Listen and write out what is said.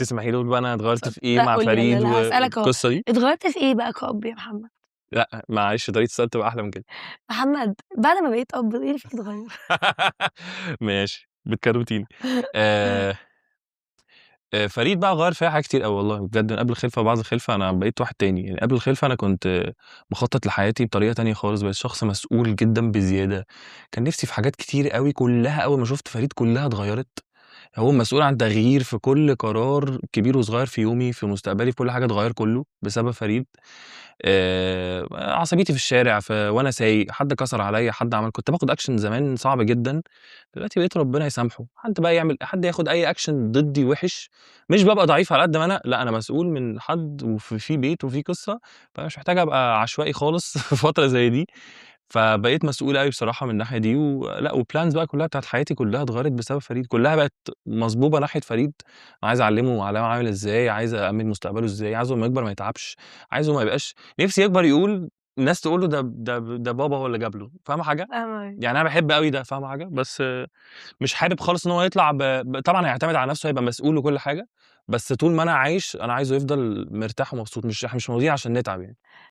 تسمحي لي أقول بقى أنا اتغيّرت في إيه لأ مع قُل لي، لا، فريد لا هاسألك أهو، والقصة دي؟ اتغيّرت في إيه بقى كأب يا محمد؟ لأ، معلش طريقة السؤال تبقى أحلى من كده. محمد بعد ما بقيت أب إيه اللي فيك اتغيّر؟ ماشي، بتكروتيني. آآ فريد بقى غيّر فيّا حاجات كتير أوي والله بجد، من قبل الخلفة وبعد الخلفة أنا بقيت واحد تاني، يعني قبل الخلفة أنا كنت مخطط لحياتي بطريقة تانية خالص، بقيت شخص مسؤول جدًا بزيادة، كان نِفْسي في حاجات كتير أوي كلّها أول ما شُفت فريد كلّها اتغيّرت، هو مسؤول عن تغيير في كل قرار كبير وصغير في يومي، في مستقبلي، في كل حاجة اتغيّر كلّه بسبب فريد. عصبيتي في الشارع وأنا سايق، حد كسر عليّا، حد عمل كنت باخد action زمان صعب جدًا، دلوقتي بقيت ربنا يسامحه، حد ياخد أي action ضدي وِحِش، مش بابقى ضعيف على قد ما أنا، لأ أنا مسؤول من حد في بيت وفي قصة، فأنا مش محتاج أبقى عشوائي خالص في فترة زي دي، فبقيت مسؤول أوي بصراحة من الناحية دي، لأ والplans بقى كلّها بتاعة حياتي كلّها اتغيّرت بسبب فريد، كلّها بقت مصبوبة ناحية فريد، عايز أعلّمه علامة عامل إزاي، عايز أأمِّن مستقبله إزاي، عايزه لمّا يكبر ما يتعبش، عايزه ما يبقاش نِفْسي يكبر يقول الناس تقول له ده بابا هو اللي جاب له، فاهمة حاجة؟ فاهماك. يعني أنا باحب أوي ده، فاهمة حاجة؟ بس مش حابب خالص إن هو يطلع طبعًا هيعتمد على نَفْسه هيبقى مسؤول وكل حاجة، بس طول ما أنا عايش أنا عايزه يفضل مرتاح ومبسوط، مش مواضيع عشان نتعب يعني.